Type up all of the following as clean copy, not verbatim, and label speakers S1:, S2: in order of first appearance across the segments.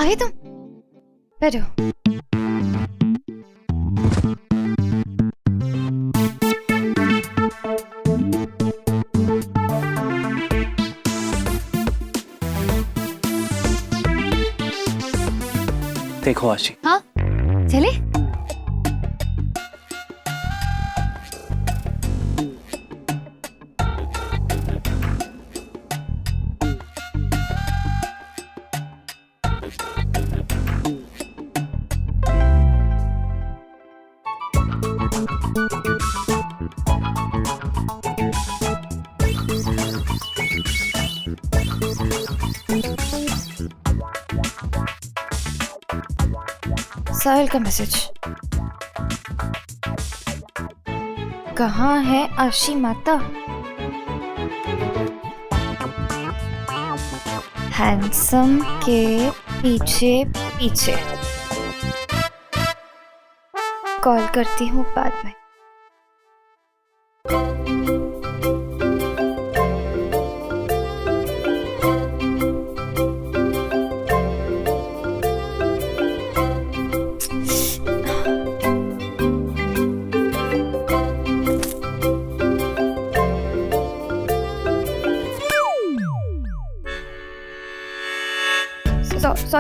S1: आ गए तुम? बैठो।
S2: देखो आशी।
S1: हाँ चले। साहिल का मैसेज। कहाँ है आशी माता? हैंडसम के पीछे पीछे। कॉल करती हूँ बाद में।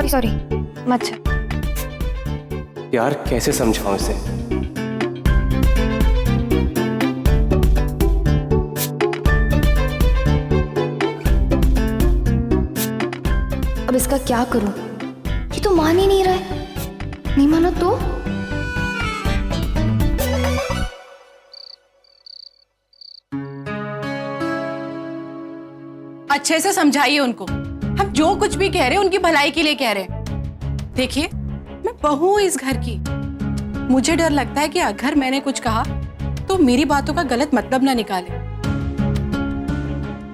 S1: सॉरी मत जा।
S2: यार कैसे समझाऊं इसे?
S1: अब इसका क्या करूं? ये तो मान ही नहीं रहा है। नहीं मानो तो?
S3: अच्छे से समझाइए उनको। हम जो कुछ भी कह रहे हैं उनकी भलाई के लिए कह रहे हैं। देखिए, मैं बहू हूं इस घर की। मुझे डर लगता है कि अगर मैंने कुछ कहा तो मेरी बातों का गलत मतलब ना निकाले।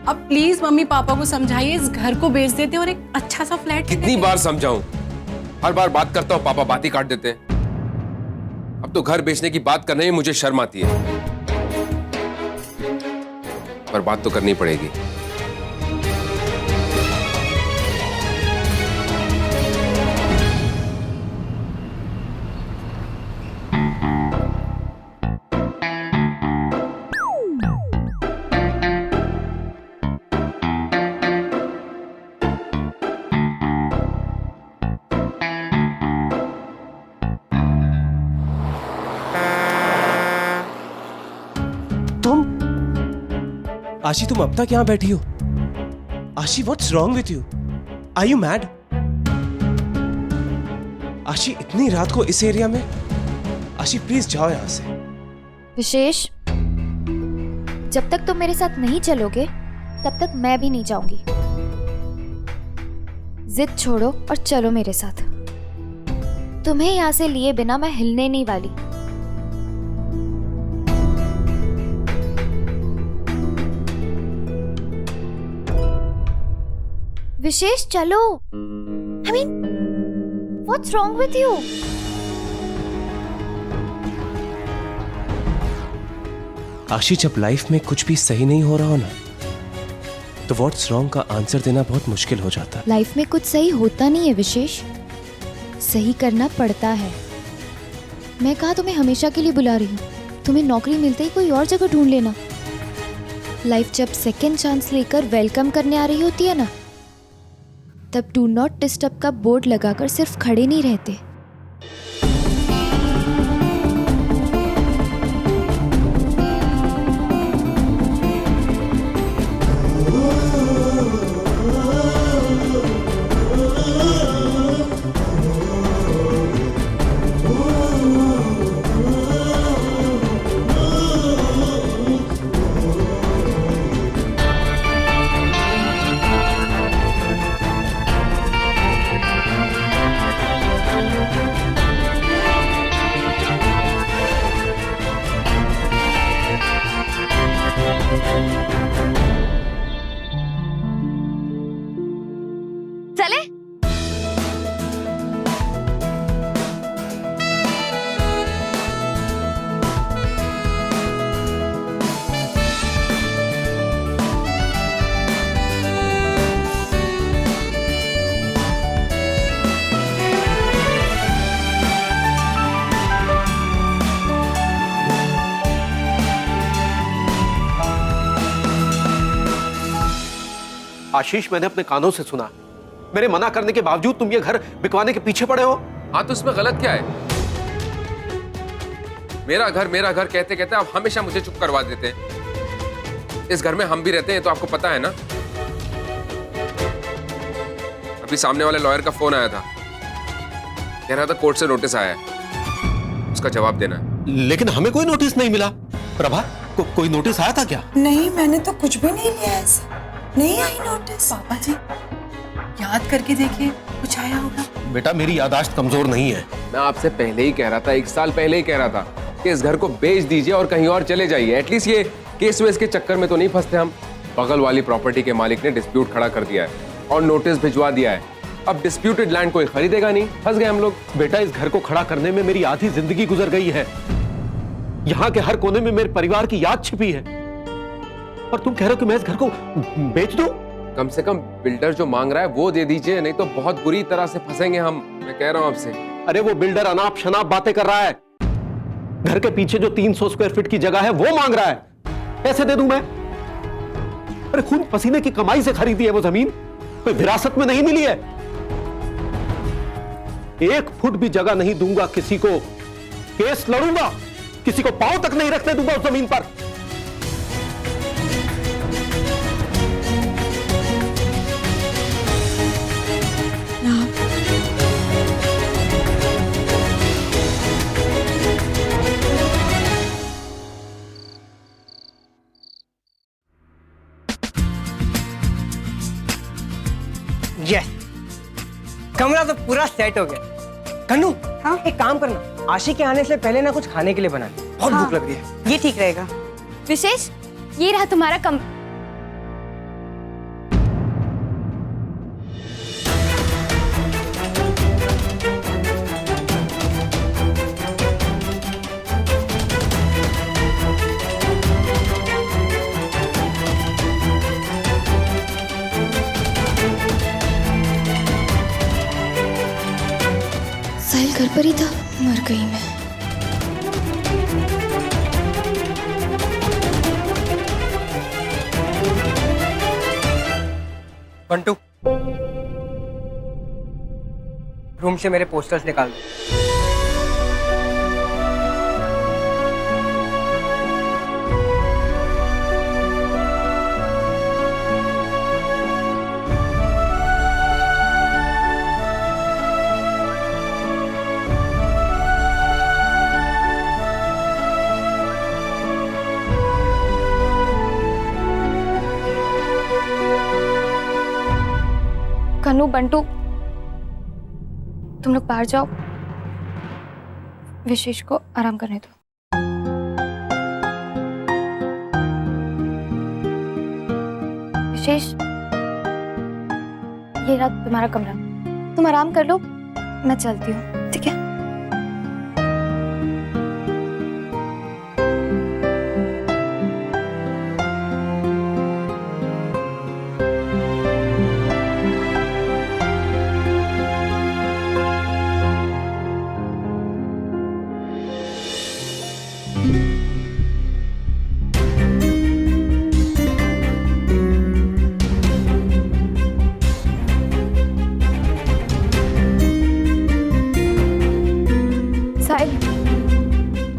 S3: अब प्लीज मम्मी पापा को समझाइए, इस घर को बेच देते हैं और एक अच्छा सा फ्लैट।
S4: कितनी बार समझाऊं? हर बार बात करता हूं, पापा बात ही काट देते हैं। अब तो घर बेचने की बात करने में मुझे शर्म आती है, पर बात तो करनी पड़ेगी।
S2: आशी तुम अब तक यहाँ बैठी हो? Ashi what's wrong with you? Are you mad? Ashi इतनी रात को इस एरिया में? आशी प्लीज जाओ यहाँ से।
S1: विशेष, जब तक तुम मेरे साथ नहीं चलोगे तब तक मैं भी नहीं जाऊंगी। जिद छोड़ो और चलो मेरे साथ। तुम्हें यहाँ से लिए बिना मैं हिलने नहीं वाली। विशेष चलो। I mean, what's wrong with you?
S2: आशी जब लाइफ में कुछ भी सही नहीं हो रहा हो ना, तो व्हाट्स रॉन्ग का आंसर देना बहुत मुश्किल हो जाता है।
S1: लाइफ में कुछ सही होता नहीं है विशेष, सही करना पड़ता है। मैं कहा तुम्हें हमेशा के लिए बुला रही हूँ। तुम्हें नौकरी मिलते ही कोई और जगह ढूंढ लेना। लाइफ जब सेकेंड चांस लेकर वेलकम करने आ रही होती है ना, तब डू नॉट डिस्टर्ब का बोर्ड लगाकर सिर्फ खड़े नहीं रहते।
S5: आशीष, मैंने अपने कानों से सुना, मेरे मना करने के बावजूद तुम ये घर बिकवाने के पीछे पड़े हो।
S4: हाँ तो इसमें गलत क्या है? मेरा घर कहते कहते आप हमेशा मुझे चुप करवा देते हैं। इस घर में हम भी रहते हैं तो आपको पता है ना। अभी सामने वाले लॉयर का फोन आया था, कह रहा था कोर्ट से नोटिस आया है, उसका जवाब देना है।
S5: लेकिन हमें कोई नोटिस नहीं मिला। प्रभा, कोई नोटिस आया था क्या?
S6: नहीं, मैंने तो कुछ भी नहीं लिया ऐसा, नहीं आई नोटिस।
S3: पापा जी याद करके देखिए, कुछ आया होगा।
S5: बेटा, मेरी याददाश्त कमजोर नहीं है।
S4: मैं आपसे पहले ही कह रहा था, 1 साल पहले ही कह रहा था कि इस घर को बेच दीजिए और कहीं और चले जाइए। एटलीस्ट ये केस वेस के चक्कर में तो नहीं फंसते हम। बगल वाली प्रॉपर्टी के मालिक ने डिस्प्यूट खड़ा कर दिया है और नोटिस भिजवा दिया है। अब डिस्प्यूटेड लैंड कोई खरीदेगा नहीं, फंस गए हम लोग।
S5: बेटा, इस घर को खड़ा करने में मेरी आधी जिंदगी गुजर गई है। यहाँ के हर कोने में मेरे परिवार की याद छिपी है, और तुम कह रहे हो कि मैं इस घर को बेच दूं?
S4: कम से कम बिल्डर जो मांग रहा है वो दे दीजिए, नहीं तो बहुत बुरी तरह से फंसेंगे हम। मैं कह रहा हूं आपसे।
S5: अरे वो बिल्डर अनाप शनाप बातें कर रहा है। घर के पीछे जो 300 स्क्वायर फीट की जगह है वो मांग रहा है। कैसे दे दूं मैं? अरे खून पसीने की कमाई से खरीदी है वो जमीन, कोई विरासत में नहीं मिली है। 1 फुट भी जगह नहीं दूंगा किसी को, केस लड़ूंगा, किसी को पांव तक नहीं रखने दूंगा उस जमीन पर।
S7: यस, कमरा तो पूरा सेट हो गया। कन्नू,
S6: हाँ?
S7: एक काम करना, आशी के आने से पहले ना कुछ खाने के लिए बना ले, बहुत भूख लग रही है।
S6: ये ठीक रहेगा।
S1: विशेष, ये रहा तुम्हारा कम। साहिल घर पर ही था, मर गई मैं।
S7: बंटू, रूम से मेरे पोस्टर्स निकाल दो।
S1: कन्नू, बंटू, तुम लोग बाहर जाओ, विशेष को आराम करने दो। विशेष, ये रहा तुम्हारा कमरा, तुम आराम कर लो, मैं चलती हूँ, ठीक है?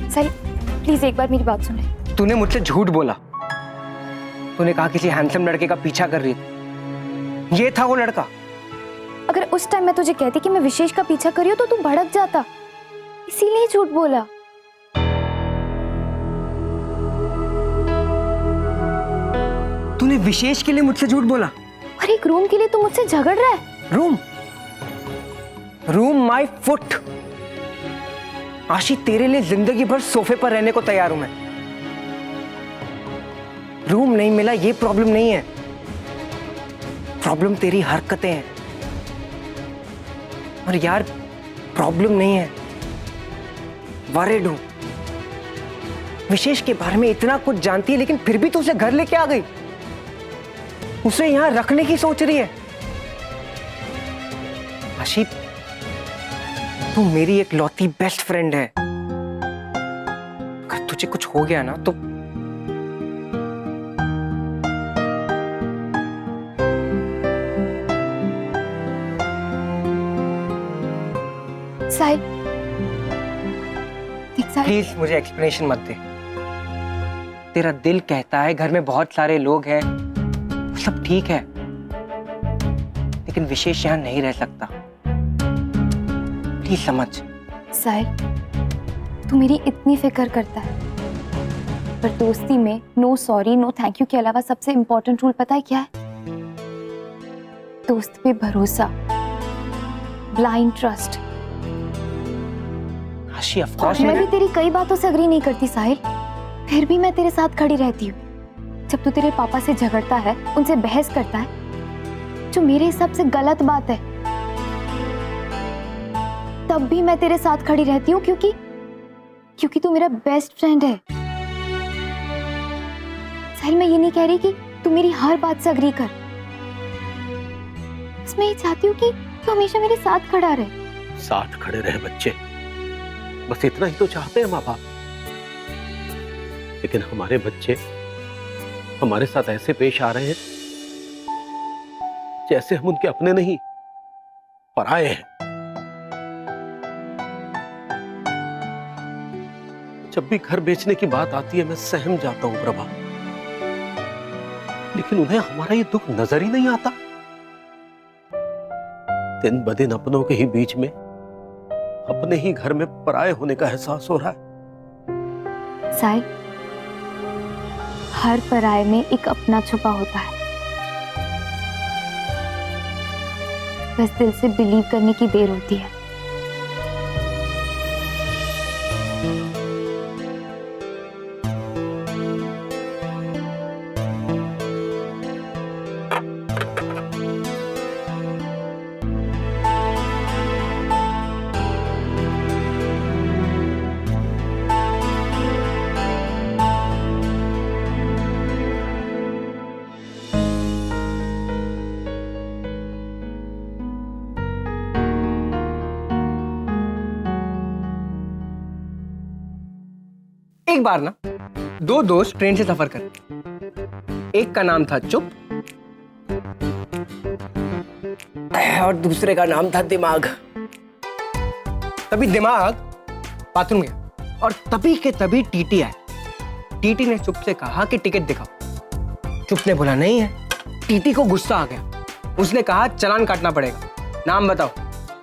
S1: साहिल, प्लीज एक बार मेरी बात सुन ले।
S7: तूने मुझसे झूठ बोला। तूने कहा किसी हैंडसम लड़के का पीछा कर रही थी, ये था वो लड़का।
S1: अगर उस टाइम मैं तुझे कहती कि मैं विशेष का पीछा कर रही हूँ तो तू भड़क जाता, इसीलिए झूठ बोला।
S7: तूने विशेष के लिए मुझसे झूठ बोला?
S1: और एक रूम के लिए तू मुझसे झगड़ रहा है?
S7: Room my foot. आशी, तेरे लिए जिंदगी भर सोफे पर रहने को तैयार हूं मैं। रूम नहीं मिला ये प्रॉब्लम नहीं है, प्रॉब्लम तेरी हरकतें हैं। और यार, प्रॉब्लम नहीं है, वरीड हूं। विशेष के बारे में इतना कुछ जानती है लेकिन फिर भी तू उसे घर लेके आ गई, उसे यहां रखने की सोच रही है। आशी, तू मेरी एक लौती बेस्ट फ्रेंड है। अगर तुझे कुछ हो गया ना तो
S1: साहिल, देख साहिल,
S7: प्लीज मुझे एक्सप्लेनेशन मत दे। तेरा दिल कहता है घर में बहुत सारे लोग हैं, सब ठीक है, लेकिन विशेष यहाँ नहीं रह सकता। प्लीज समझ।
S1: साहिल, तू मेरी इतनी फिक्र करता है, पर दोस्ती में no sorry no thank you के अलावा सबसे इम्पोर्टेंट रूल पता है क्या है? दोस्त पे भरोसा, ब्लाइंड ट्रस्ट।
S7: आशी, ऑफ कोर्स
S1: मैं भी तेरी कई बातों से अग्री नहीं करती साहिल, फिर भी मैं तेरे साथ खड़ी रहती हूँ। जब तू तेरे पापा से झगड़ता है, उनसे बहस करता है, जो मेरे हिसाब से गलत बात है, तब भी मैं तेरे साथ खड़ी रहती हूँ, क्योंकि तू मेरा बेस्ट फ्रेंड है। साहिल, मैं ये नहीं कह रही कि तू मेरी हर बात से अग्री कर, बस मैं ये चाहती हूँ कि तू हमेशा मेरे साथ खड़ा रहे।
S5: साथ खड़े रहे बच्चे, बस इतना ही तो चाहते हैं माँ बाप। लेकिन हमारे बच्चे हमारे साथ ऐसे पेश आ रहे हैं जैसे हम उनके अपने नहीं, पराये हैं। जब भी घर बेचने की बात आती है मैं सहम जाता हूं प्रभा, लेकिन उन्हें हमारा ये दुख नजर ही नहीं आता। दिन ब दिन अपनों के ही बीच में अपने ही घर में पराये होने का एहसास हो रहा है।
S1: साहिल, हर पराये में एक अपना छुपा होता है, बस दिल से बिलीव करने की देर होती है।
S7: एक बार ना दो दोस्त ट्रेन से सफर कर, एक का नाम था चुप और दूसरे का नाम था दिमाग। तभी दिमाग बाथरूम गया और तभी के तभी टीटी आए। टीटी ने चुप से कहा कि टिकट दिखाओ। चुप ने बोला नहीं है। टीटी को गुस्सा आ गया, उसने कहा चालान काटना पड़ेगा, नाम बताओ।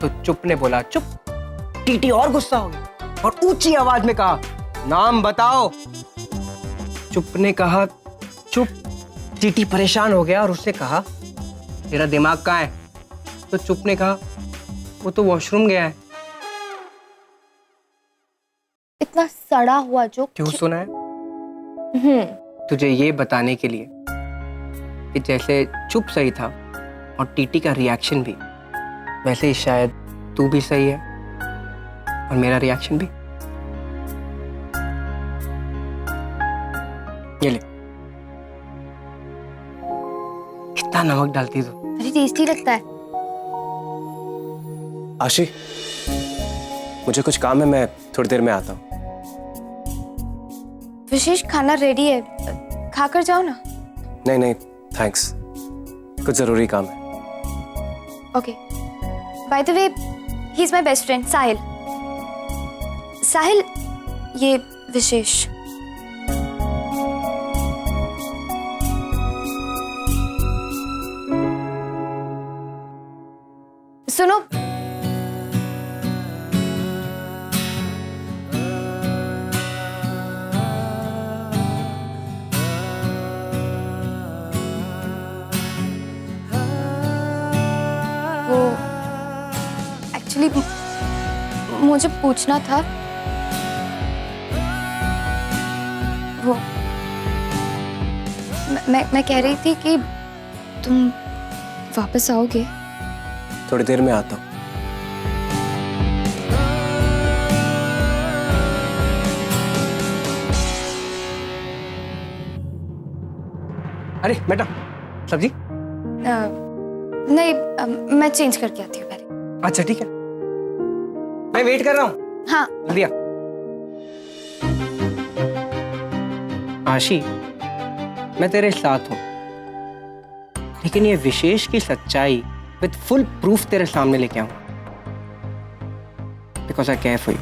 S7: तो चुप ने बोला चुप। टीटी और गुस्सा हो गया और ऊंची आवाज में कहा नाम बताओ। चुप ने कहा चुप। टीटी परेशान हो गया और उसने कहा तेरा दिमाग कहाँ है? तो चुप ने कहा वो तो वॉशरूम गया है।
S1: इतना सड़ा हुआ जो
S7: क्यों सुना है? तुझे ये बताने के लिए कि जैसे चुप सही था और टीटी का रिएक्शन भी, वैसे ही शायद तू भी सही है और मेरा रिएक्शन भी। ये ले, कितना नमक डालती तू?
S1: अरे टेस्टी लगता है।
S2: आशी, मुझे कुछ काम है, मैं थोड़ी देर में आता हूँ।
S1: विशेष खाना रेडी है, खाकर जाओ ना।
S2: नहीं नहीं थैंक्स, कुछ जरूरी काम है।
S1: Okay, by the way he is my best friend Sahil. Sahil, ये विशेष। सुनो, वो एक्चुअली मुझे पूछना था, वो मैं कह रही थी कि तुम वापस आओगे?
S2: थोड़ी देर में आता हूँ।
S7: अरे बेटा, सब्जी?
S1: नहीं, मैं चेंज करके आती हूँ पहले।
S7: अच्छा ठीक है, मैं वेट कर रहा हूँ।
S1: हाँ।
S7: जल्दी आ। आशी, मैं तेरे साथ हूँ, लेकिन ये विशेष की सच्चाई विद फुल प्रूफ तेरे सामने लेके आऊं। because I care for you.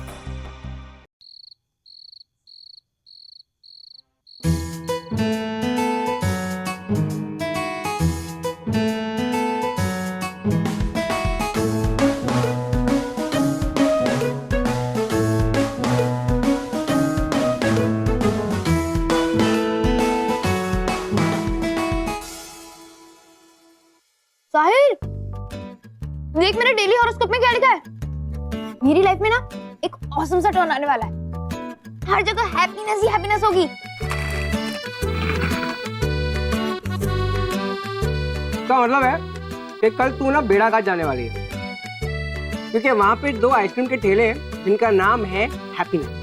S1: साहिल, देख मेरे डेली हॉरोस्कोप में क्या लिखा है। मेरी लाइफ में ना एक ऑसम सा टर्न आने वाला है। हर जगह हैप्पीनेस ही हैप्पीनेस होगी।
S7: इसका मतलब है कि कल तू ना बेड़ाघाट जाने वाली है, क्योंकि वहां पे 2 आइसक्रीम के ठेले हैं जिनका नाम है हैप्पीनेस।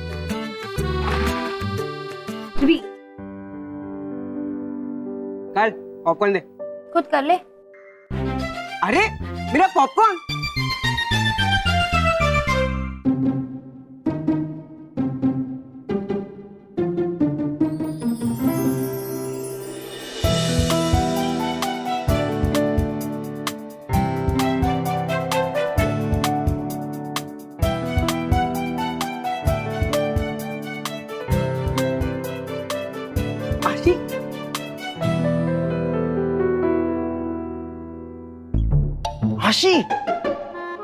S7: कल पॉपकॉर्न दे।
S1: खुद कर ले।
S7: अरे मेरा पॉपकॉर्न। आशी, आशी,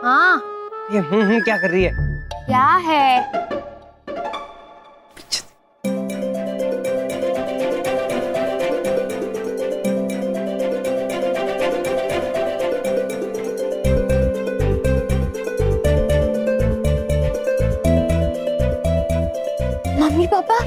S1: हाँ,
S7: ये क्या कर रही है?
S1: क्या है? Mummy papa,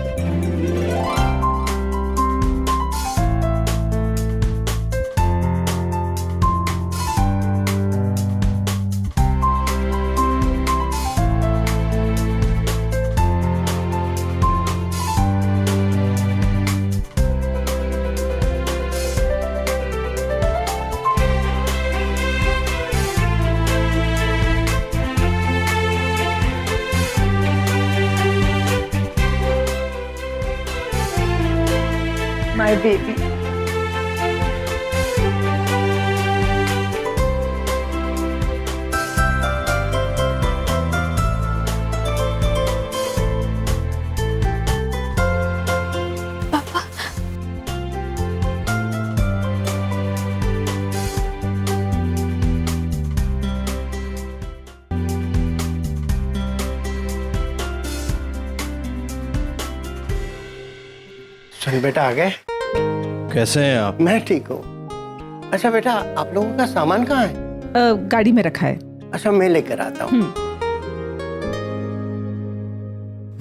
S7: My baby.
S8: सुन बेटा, आ गए?
S9: कैसे हैं आप?
S8: मैं ठीक हूँ। अच्छा बेटा, आप लोगों का सामान कहाँ है?
S10: गाड़ी में रखा है।
S8: अच्छा, मैं लेकर आता हूँ।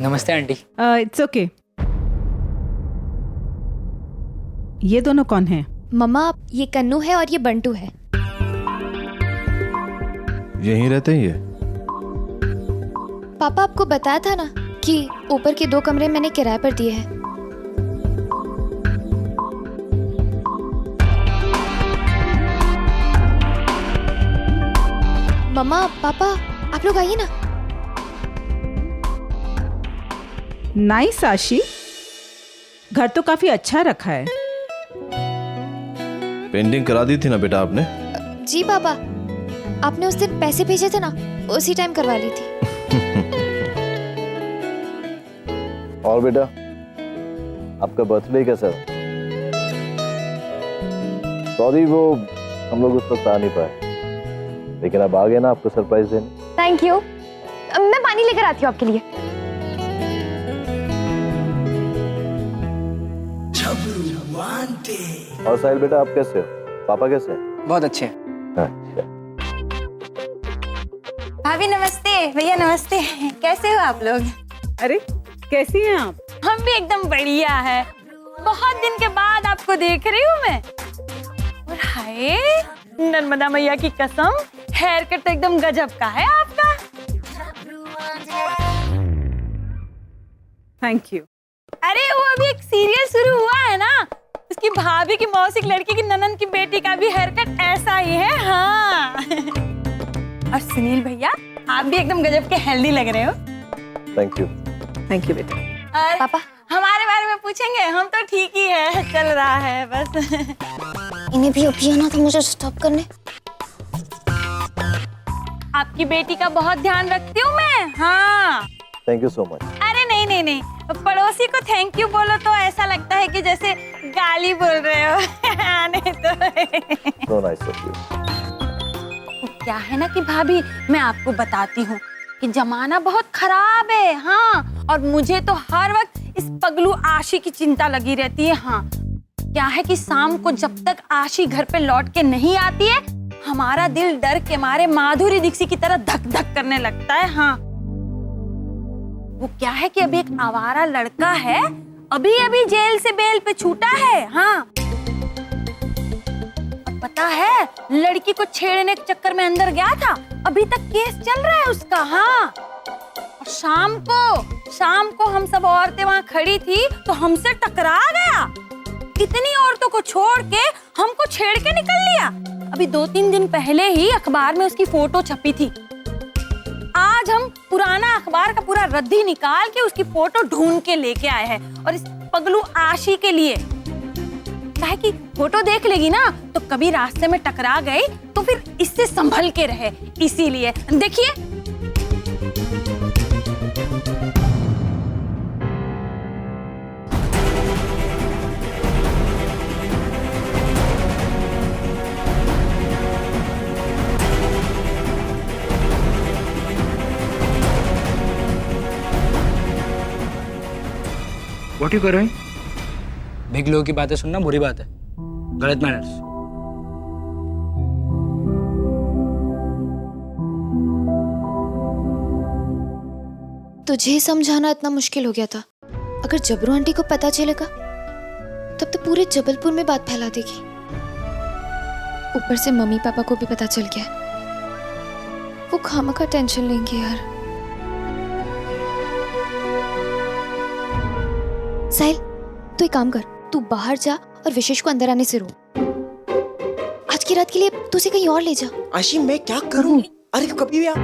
S11: नमस्ते आंटी।
S10: It's okay. ये दोनों कौन हैं?
S1: मम्मा, ये कन्नू है और ये बंटू है।
S9: यहीं रहते हैं ये?
S1: पापा, आपको बताया था ना कि ऊपर के 2 कमरे मैंने किराए पर दिए हैं। मम्मा पापा, आप लोग आइए ना।
S10: नाइस आशी, घर तो काफी अच्छा रखा है।
S9: पेंटिंग करा दी थी ना बेटा आपने?
S1: जी पापा, आपने उस दिन पैसे भेजे थे ना, उसी टाइम करवा ली थी।
S9: और बेटा, आपका बर्थडे कैसा? सॉरी, वो हम लोग उस वक्त आ नहीं पाए, लेकिन अब आ गए ना आपको सरप्राइज देने।
S1: Thank you. मैं पानी लेकर आती हूँ आपके लिए।
S9: और साहिल बेटा, आप कैसे हो? पापा कैसे हैं?
S7: बहुत अच्छे हैं।
S9: अच्छा।
S6: भाभी नमस्ते, भैया नमस्ते। कैसे हो आप लोग?
S10: अरे कैसी हैं आप?
S6: हम भी एकदम बढ़िया है। बहुत दिन के बाद आपको देख रही हूँ मैं। और हाय, नर्मदा मैया की कसम, हेयर कट तो एकदम गजब का है आपका।
S10: Thank you.
S6: अरे वो अभी एक सीरियल शुरू हुआ है ना, उसकी भाभी की मौसी की लड़की की ननन की बेटी का भी हेयर कट ऐसा ही है। हाँ। और सुनील भैया, आप भी एकदम गजब के हेल्दी लग रहे हो।
S9: Thank you.
S10: थैंक यू बेटा।
S6: पापा, हमारे बारे में पूछेंगे? हम तो ठीक ही है, चल रहा है बस।
S1: इन्हें भी अभी आना था मुझे स्टॉप करने।
S6: आपकी बेटी का बहुत ध्यान रखती हूँ मैं। हाँ।
S9: Thank you so much.
S6: अरे नहीं नहीं नहीं, पड़ोसी को थैंक यू बोलो तो ऐसा लगता है कि जैसे गाली बोल रहे हो। नहीं तो
S9: सो नाइस ऑफ यू।
S6: क्या है ना कि भाभी, मैं आपको बताती हूँ कि जमाना बहुत खराब है। हाँ, और मुझे तो हर वक्त इस पगलू आशी की चिंता लगी रहती है। हाँ, क्या है कि शाम को जब तक आशी घर पे लौट के नहीं आती है, हमारा दिल डर के मारे माधुरी दीक्षित की तरह धक धक करने लगता है। हाँ, वो क्या है कि अभी एक आवारा लड़का है, अभी अभी जेल से बेल पे छूटा है। हाँ, पता है लड़की को छेड़ने के चक्कर में अंदर गया था, अभी तक केस चल रहा है उसका। हाँ, और शाम को हम सब औरतें वहां खड़ी थी तो हमसे टकरा गया। इतनी औरतों को छोड़ के हमको छेड़ के निकल लिया। अभी 2-3 दिन पहले ही अखबार में उसकी फोटो छपी थी। आज हम पुराना अखबार का पूरा रद्दी निकाल के उसकी फोटो ढूंढ के लेके आए हैं, और इस पगलू आशी के लिए। क्या है कि फोटो देख लेगी ना तो कभी रास्ते में टकरा गई तो फिर इससे संभल के रहे, इसीलिए। देखिए,
S11: व्हाट यू कर रहे हैं? बिग लोगों की बातें सुनना बुरी बात है, गलत मैनर्स।
S1: तुझे समझाना इतना मुश्किल हो गया था? अगर जबरू आंटी को पता चलेगा तब तो पूरे जबलपुर में बात फैला देगी। ऊपर से मम्मी पापा को भी पता चल गया, वो खामखा टेंशन लेंगे यार। साहिल, तू एक काम कर, तू बाहर जा और विशेष को अंदर आने से रोक। आज की रात के लिए तू उसे कहीं और ले जा।
S7: आशी, मैं क्या करूं? अरे कभी भी आप